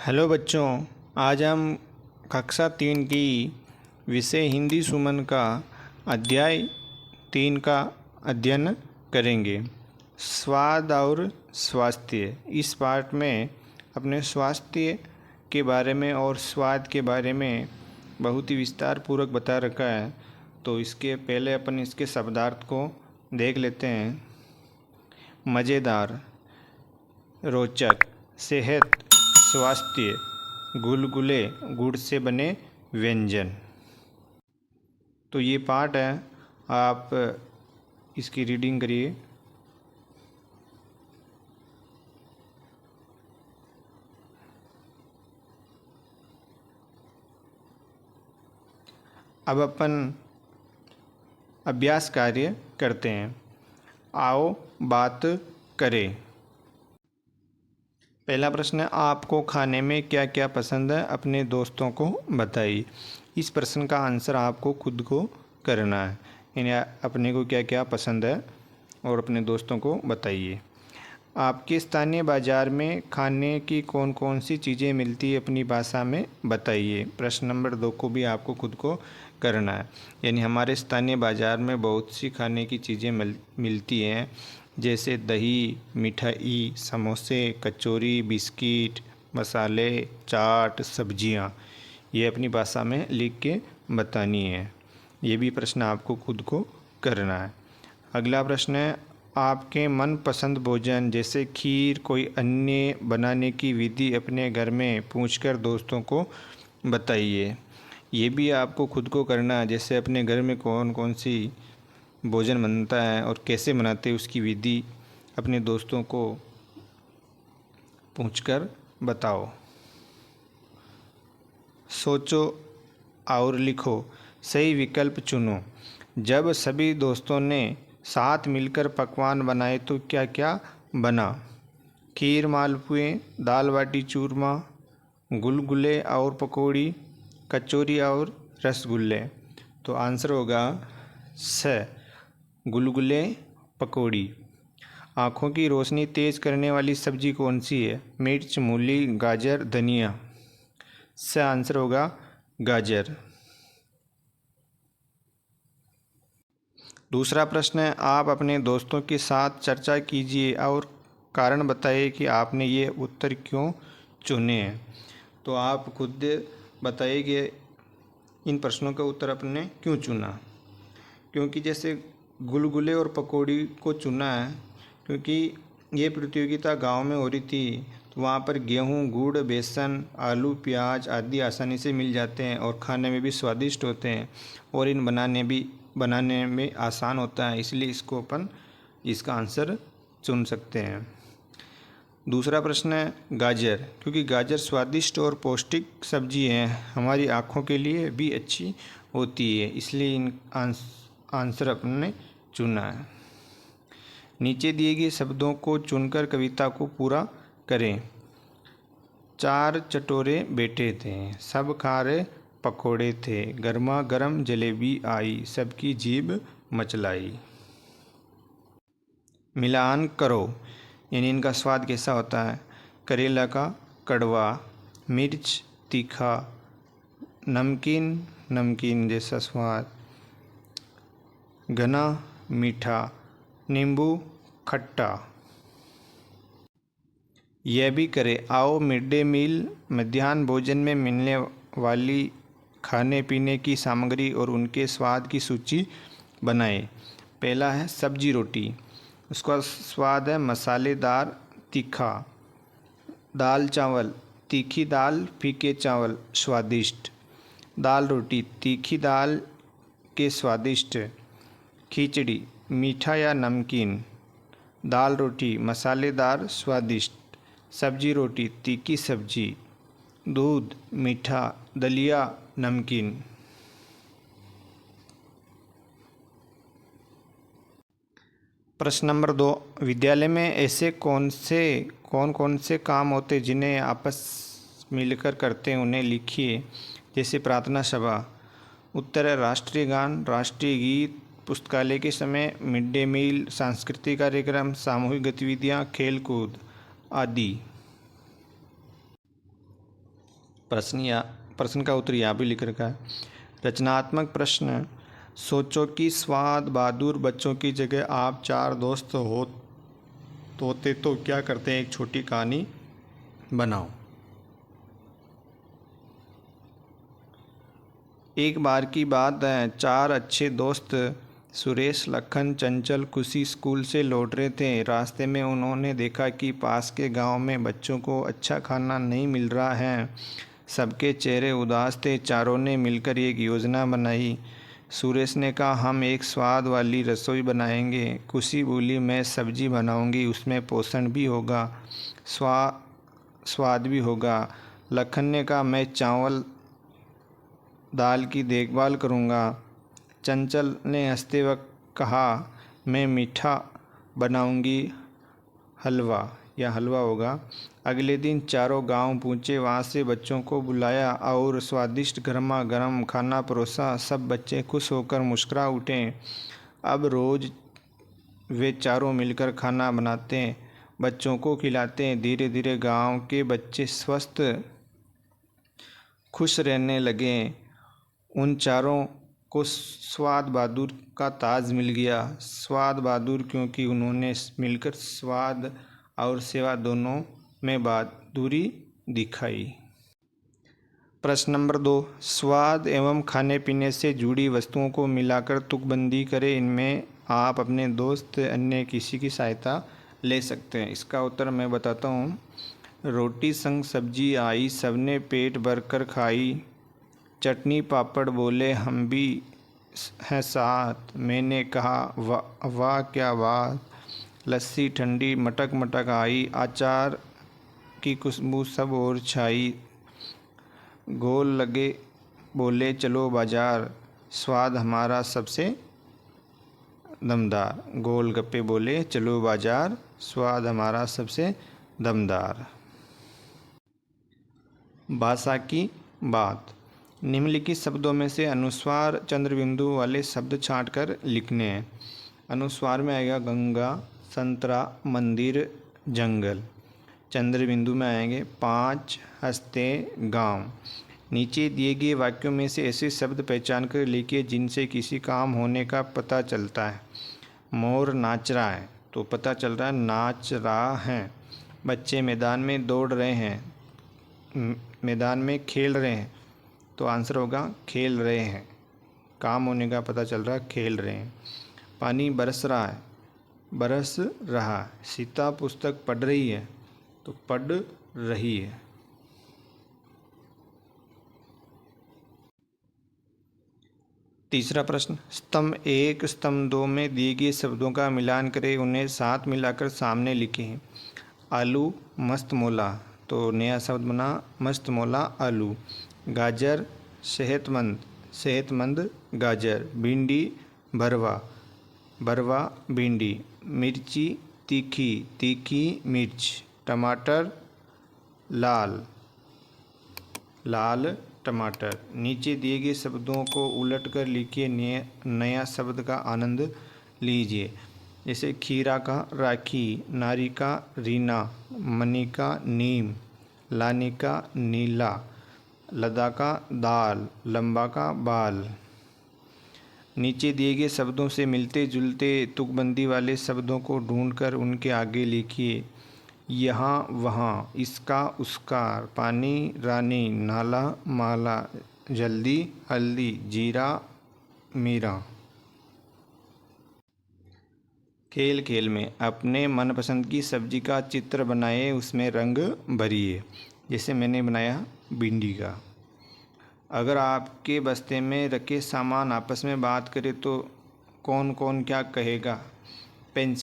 Hello बच्चों, आज हम कक्षा 3 की विषय हिंदी सुमन का अध्याय 3 का अध्ययन करेंगे। स्वाद और स्वास्थ्य। इस पाठ में अपने स्वास्थ्य के बारे में और स्वाद के बारे में बहुत ही विस्तार पूर्वक बता रखा है। तो इसके पहले अपन इसके शब्दार्थ को देख लेते हैं। मज़ेदार, रोचक, सेहत, स्वास्थ्य, गुलगुले, गुड़ से बने व्यंजन। तो ये पाठ है, आप इसकी रीडिंग करिए। अब अपन अभ्यास कार्य करते हैं। आओ बात करें। पहला प्रश्न है, आपको खाने में क्या क्या पसंद है, अपने दोस्तों को बताइए। इस प्रश्न का आंसर आपको खुद को करना है, यानी अपने को क्या क्या पसंद है और अपने दोस्तों को बताइए। आपके स्थानीय बाज़ार में खाने की कौन कौन सी चीज़ें मिलती है, अपनी भाषा में बताइए। प्रश्न नंबर 2 को भी आपको खुद को करना है, यानी हमारे स्थानीय बाज़ार में बहुत सी खाने की चीज़ें मिलती हैं, जैसे दही, मिठाई, समोसे, कचौरी, बिस्किट, मसाले, चाट, सब्जियां। ये अपनी भाषा में लिख के बतानी है। ये भी प्रश्न आपको खुद को करना है। अगला प्रश्न है, आपके मनपसंद भोजन जैसे खीर, कोई अन्य बनाने की विधि अपने घर में पूछकर दोस्तों को बताइए। ये भी आपको खुद को करना है, जैसे अपने घर में कौन कौन सी भोजन बनता है और कैसे बनाते हैं उसकी विधि अपने दोस्तों को पूछकर बताओ। सोचो और लिखो, सही विकल्प चुनो। जब सभी दोस्तों ने साथ मिलकर पकवान बनाए तो क्या क्या बना। खीर, मालपुए, दाल बाटी चूरमा, गुलगुले और पकौड़ी, कचौरी और रसगुल्ले। तो आंसर होगा स, गुलगुले, पकौड़ी। आँखों की रोशनी तेज करने वाली सब्जी कौन सी है। मिर्च, मूली, गाजर, धनिया। स आंसर होगा गाजर। दूसरा प्रश्न है, आप अपने दोस्तों के साथ चर्चा कीजिए और कारण बताइए कि आपने ये उत्तर क्यों चुने हैं। तो आप खुद बताइए कि इन प्रश्नों का उत्तर आपने क्यों चुना। क्योंकि जैसे गुलगुले और पकौड़ी को चुना है क्योंकि ये प्रतियोगिता गांव में हो रही थी, तो वहाँ पर गेहूँ, गुड़, बेसन, आलू, प्याज आदि आसानी से मिल जाते हैं और खाने में भी स्वादिष्ट होते हैं और इन बनाने में आसान होता है, इसलिए इसको अपन इसका आंसर चुन सकते हैं। दूसरा प्रश्न है, गाजर, क्योंकि गाजर स्वादिष्ट और पौष्टिक सब्जी है, हमारी आँखों के लिए भी अच्छी होती है, इसलिए इन आंसर अपने चुना है। नीचे दिए गए शब्दों को चुनकर कविता को पूरा करें। 4 चटोरे बेटे थे, सब खा रहे पकोड़े थे, गर्मा गर्म जलेबी आई, सबकी जीभ मचलाई। मिलान करो, यानी इनका स्वाद कैसा होता है। करेला का कड़वा, मिर्च तीखा, नमकीन नमकीन जैसा स्वाद, घना मीठा, नींबू खट्टा। यह भी करें। आओ मिड डे मील, मध्याह्न भोजन में मिलने वाली खाने पीने की सामग्री और उनके स्वाद की सूची बनाएं। पहला है सब्जी रोटी, उसका स्वाद है मसालेदार तीखा। दाल चावल, तीखी दाल फीके चावल स्वादिष्ट। दाल रोटी, तीखी दाल के स्वादिष्ट। खिचड़ी, मीठा या नमकीन। दाल रोटी, मसालेदार स्वादिष्ट। सब्जी रोटी, तीखी सब्जी। दूध, मीठा। दलिया, नमकीन। प्रश्न नंबर 2, विद्यालय में ऐसे कौन कौन से काम होते जिन्हें आपस मिलकर करते हैं, उन्हें लिखिए। जैसे प्रार्थना सभा। उत्तर है राष्ट्रीय गान, राष्ट्रीय गीत, पुस्तकालय के समय, मिड डे मील, सांस्कृतिक कार्यक्रम, सामूहिक गतिविधियाँ, खेल कूद आदि। प्रश्न का उत्तर यहाँ भी लिख रखा है। रचनात्मक प्रश्न, सोचो कि स्वाद बहादुर बच्चों की जगह आप 4 दोस्त होते तो क्या करते हैं। एक छोटी कहानी बनाओ। एक बार की बात है, 4 अच्छे दोस्त सुरेश, लखन, चंचल, खुशी स्कूल से लौट रहे थे। रास्ते में उन्होंने देखा कि पास के गांव में बच्चों को अच्छा खाना नहीं मिल रहा है। सबके चेहरे उदास थे। चारों ने मिलकर एक योजना बनाई। सुरेश ने कहा, हम एक स्वाद वाली रसोई बनाएंगे। खुशी बोली, मैं सब्जी बनाऊंगी, उसमें पोषण भी होगा, स्वाद भी होगा। लखन ने कहा, मैं चावल दाल की देखभाल करूंगा। चंचल ने हंसते वक्त कहा, मैं मीठा बनाऊंगी, हलवा होगा। अगले दिन चारों गांव पहुँचे। वहां से बच्चों को बुलाया और स्वादिष्ट गर्मा गर्म खाना परोसा। सब बच्चे खुश होकर मुस्कुरा उठे। अब रोज वे चारों मिलकर खाना बनाते, बच्चों को खिलाते। धीरे धीरे गांव के बच्चे स्वस्थ खुश रहने लगे। उन चारों को स्वाद बहादुर का ताज मिल गया। स्वाद बहादुर क्योंकि उन्होंने मिलकर स्वाद और सेवा दोनों में बहादुरी दिखाई। प्रश्न नंबर 2, स्वाद एवं खाने पीने से जुड़ी वस्तुओं को मिलाकर तुकबंदी करें। इनमें आप अपने दोस्त अन्य किसी की सहायता ले सकते हैं। इसका उत्तर मैं बताता हूँ। रोटी संग सब्जी आई, सबने पेट भरकर खाई। चटनी पापड़ बोले, हम भी हैं साथ। मैंने कहा, वाह वाह क्या बात। लस्सी ठंडी मटक मटक आई। अचार की खुशबू सब ओर छाई। गोल लगे बोले, चलो बाजार, स्वाद हमारा सबसे दमदार। गोलगप्पे बोले, चलो बाजार, स्वाद हमारा सबसे दमदार। भाषा की बात। निम्नलिखित शब्दों में से अनुस्वार चंद्र बिंदु वाले शब्द छांटकर लिखने हैं। अनुस्वार में आएगा गंगा, संतरा, मंदिर, जंगल। चंद्र बिंदु में आएंगे 5 हंसते गांव। नीचे दिए गए वाक्यों में से ऐसे शब्द पहचान कर लिखिए जिनसे किसी काम होने का पता चलता है। मोर नाच रहा है, तो पता चल रहा है नाच रहा है। बच्चे मैदान में दौड़ रहे हैं, मैदान में खेल रहे हैं, तो आंसर होगा खेल रहे हैं। काम होने का पता चल रहा है, खेल रहे हैं। पानी बरस रहा है, बरस रहा। सीता पुस्तक पढ़ रही है, तो पढ़ रही है। तीसरा प्रश्न, स्तंभ 1 स्तंभ 2 में दिए गए शब्दों का मिलान करें, उन्हें साथ मिलाकर सामने लिखें। आलू मस्त मोला, तो नया शब्द बना मस्त मोला आलू। गाजर सेहतमंद, सेहतमंद गाजर। भिंडी भरवा, भरवा भिंडी। मिर्ची तीखी, तीखी मिर्च। टमाटर लाल, लाल टमाटर। नीचे दिए गए शब्दों को उलटकर लिखिए, नया शब्द का आनंद लीजिए। जैसे खीरा का राखी, नारी का रीना, मनी का नीम, लानी का नीला, लदा का दाल, लंबा का बाल। नीचे दिए गए शब्दों से मिलते जुलते तुकबंदी वाले शब्दों को ढूंढकर उनके आगे लिखिए। यहाँ वहाँ, इसका उसका, पानी रानी, नाला माला, जल्दी हल्दी, जीरा मीरा। खेल खेल में अपने मनपसंद की सब्जी का चित्र बनाए, उसमें रंग भरिए। जैसे मैंने बनाया भिंडी का। अगर आपके बस्ते में रखे सामान आपस में बात करें तो कौन कौन क्या कहेगा। पेंसिल